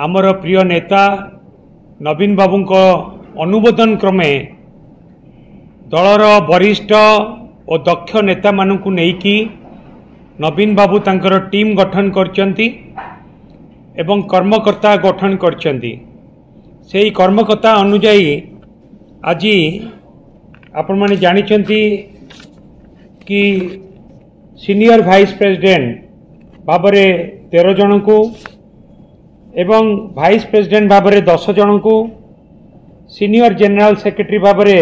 आमर प्रिय नेता नवीन बाबू अनुमोदन क्रमे दलर वरिष्ठ और दक्ष नेता मानू नहीं नवीन बाबू तांकर टीम गठन करचंती एवं कर्मकर्ता गठन करचंती। से कर्मकर्ता अनुजाई आज आपण माने जानिचंती कि सीनियर वाइस प्रेसिडेंट भावरे 13 जन को एवं वाइस प्रेसिडेंट भावरे 10 जन को, सीनियर जनरल सेक्रेटरी भावरे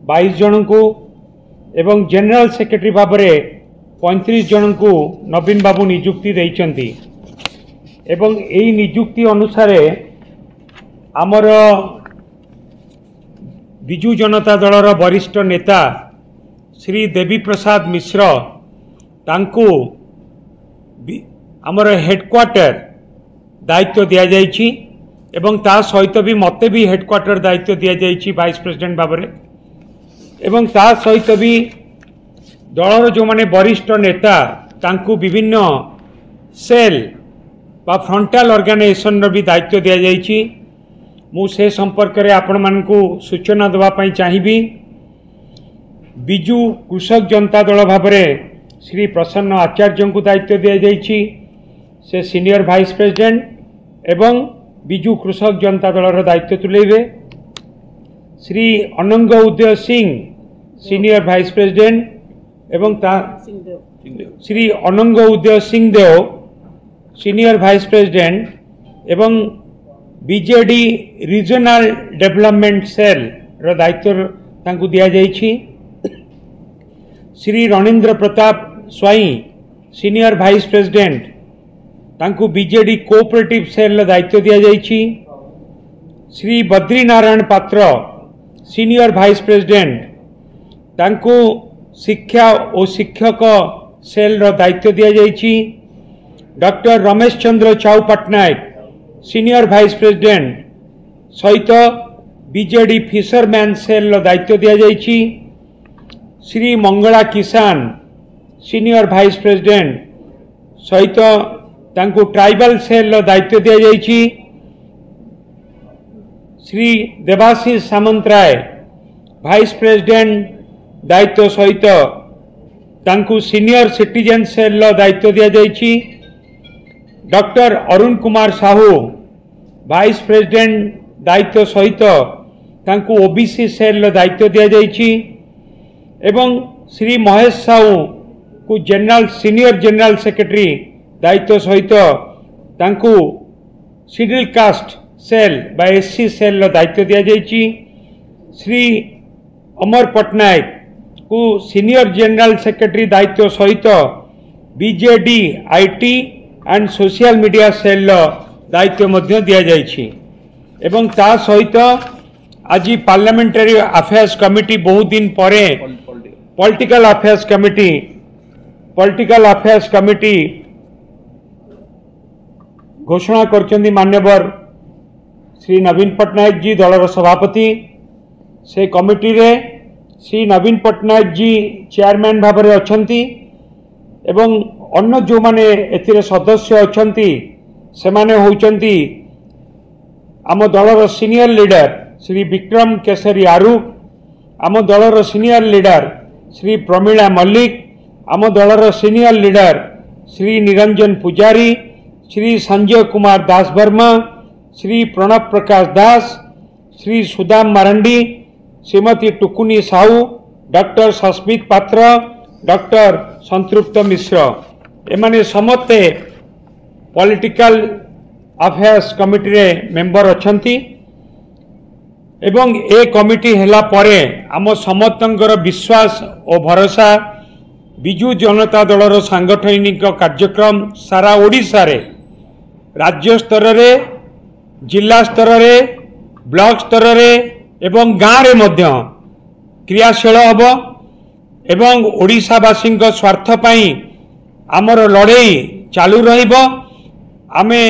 22 जन को एवं जनरल सेक्रेटरी भावरे 35 जन को नवीन बाबू नियुक्ति देइचंती। एवं एई नियुक्ति अनुसार आमर विजु जनता दलर वरिष्ठ नेता श्री देवी प्रसाद मिश्र तांको आमर हेडक्वार्टर दायित्व दिया जाइछि एवं ता सहित भी मते भी हेडक्वार्टर दायित्व दिया जाइछि वाइस प्रेसिडेंट भावरे एवं ता सहित भी दलर जो माने वरिष्ठ नेता तांको विभिन्न सेल बा फ्रंटाल ऑर्गेनाइजेशन रो भी दायित्व दिया जाइछि। मु से संपर्क रे आपण मानकु सूचना देवा पई चाहिबी। विजु कृषक जनता दल भावरे श्री प्रसन्न आचार्य को दायित्व दिया जाइछि, से सीनियर वाइस प्रेसिडेंट एवं विजु कृषक जनता दलर दायित्व तुलेबे। Shri Anang Uday Singh senior vice president एवं Shri Anang Uday Singh Deo senior vice president एवं बीजेडी रीजनल डेवलपमेंट सेल रो दायित्व तांकु दिया जाइछि। Shri Ranendra Pratap Swain senior vice president तांकु बीजेडी कोऑपरेटिव सेल दायित्व दिया जाइछि। श्री बद्रीनारायण पात्र सीनियर वाइस प्रेसिडेंट तांकु शिक्षा और शिक्षक सेल रो दायित्व दिया जाइछि। डॉक्टर रमेश चंद्र चाउ पटनायक सीनियर वाइस प्रेसिडेंट सहित बीजेडी फिशरमैन सेल रो दायित्व दिया जाइछि। श्री मंगला किसान सीनियर वाइस प्रेसिडेंट सहित तांकु ट्राइबल सेल रो दायित्व दिया जाइछि। श्री देवाशीष सामंतराय वाइस प्रेसिडेंट दायित्व सहित तांकु सीनियर सिटीजन सेल रो दायित्व दिया जाइछि। Doctor Arun Kumar Sahoo vice president दायित्व सहित तांकु ओबीसी सेल रो दायित्व दिया जाइछि एवं श्री महेश साहू को सीनियर जनरल सेक्रेटरी दायित्व सहित तांकु शेड्यूल कास्ट सेल बा एससी सेल रो दायित्व दिया जाइछि। श्री अमर पटनायक को सीनियर जनरल सेक्रेटरी दायित्व सहित BJD IT and social media cell दायित्व मध्य दिया जाइछि। एवं ता सहित आज पार्लियामेंटरी अफेयर्स कमिटी बहुत दिन परे पॉलिटिकल अफेयर्स कमिटी घोषणा करचंदी। मान्यवर श्री नवीन पटनायक जी दलर सभापति, से कमिटी रे श्री नवीन पटनायक जी चेयरमैन भावरे अछंती एवं अन्य जो माने एथिरे सदस्य अछंती से माने होचंती आम दलर सीनियर लीडर श्री विक्रम केसरी आरू, आम दलर सीनियर लीडर श्री प्रमीला मल्लिक, आम दलर सीनियर लीडर श्री निरंजन पुजारी, श्री संजय कुमार दास वर्मा, श्री प्रणव प्रकाश दास, श्री सुदाम मारंडी, श्रीमती टुकुनी साहू, डॉक्टर सस्मित पात्र, डॉक्टर संतृप्त मिश्र एमाने समस्ते पॉलिटिकल अफेयर्स कमिटी रे मेंबर अछंती। एवं ए कमिटी हेला परे आम समस्तंकर विश्वास और भरोसा विजु जनता दलर सांगठनिक कार्यक्रम सारा ओडिशा रे राज्य स्तर रे, जिला स्तर रे, ब्लॉक स्तर रे एवं गाँव रे मध्य क्रियाशील हब एवं ओडिशावासी स्वार्थ पाई आमर लड़ाई चालू रहिब। आमे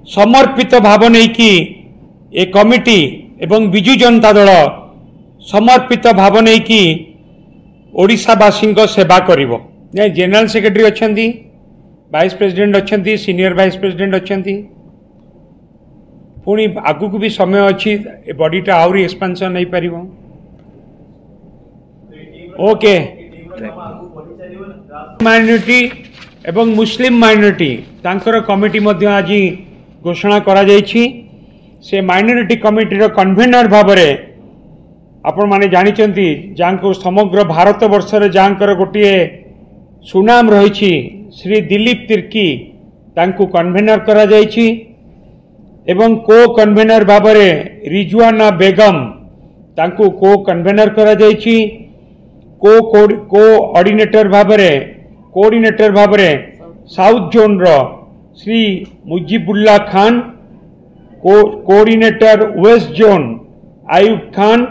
समर्पित भाव नहीं कि ए कमिटी एवं विजु जनता दल समर्पित भाव नहीं कि ओडिशावासी सेवा करिवो। जनरल सेक्रेटरी अछंती, वाइस प्रेसिडेंट अछंती, सीनियर वाइस प्रेसिडेंट अछंती, पुणी आगु को भी समय अच्छी बॉडीटा आहरी एक्सपेंशन नहीं पार ओके माइनॉरिटी एवं मुस्लिम माइनॉरिटी तांकर कमिटी मध्य आज घोषणा करा जायछि से माइनॉरिटी कमिटी रो कन्वेनर भाव में आपण माने जानिचंती जांको समग्र भारत वर्ष रे जांकर गोटे सुनाम रही श्री दिलीप तिर्की तांको कन्वेनर करा जायछि एवं को कन्वेनर भाव में रिजवाना बेगम तांको को कन्वेनर करा जायछि को ऑर्डिनेटर भाव में कोऑर्डिनेटर भाव में साउथ जोन रो Shri Mujibulla Khan coordinator west zone Ayub Khan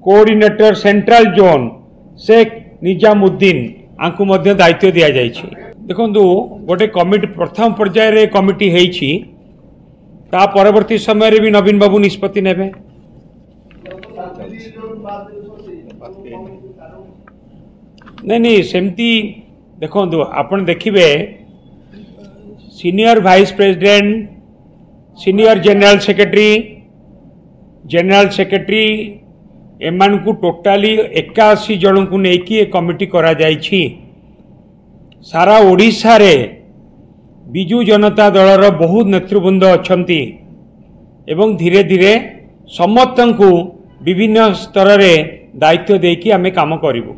coordinator central zone Sheikh Nizamuddin आंकु मध्य दायित्व दिया जायछि। देखंतु गोटे कमिटी प्रथम पर्याय रे कमिटी हेछि ता परवर्ती समय रे भी नवीन बाबू निष्पत्ति नेबे। नहीं सेमती देखो आपण देखिए senior vice president senior general secretary एमान को टोटाली 81 जन को लेकिन कमिटी करा जायछि। सारा ओडिशा रे बिजू जनता दलर बहुत नेतृवृंद अछंती एवं धीरे धीरे समस्त को विभिन्न स्तर रे दायित्व देकी आमे काम करिवु।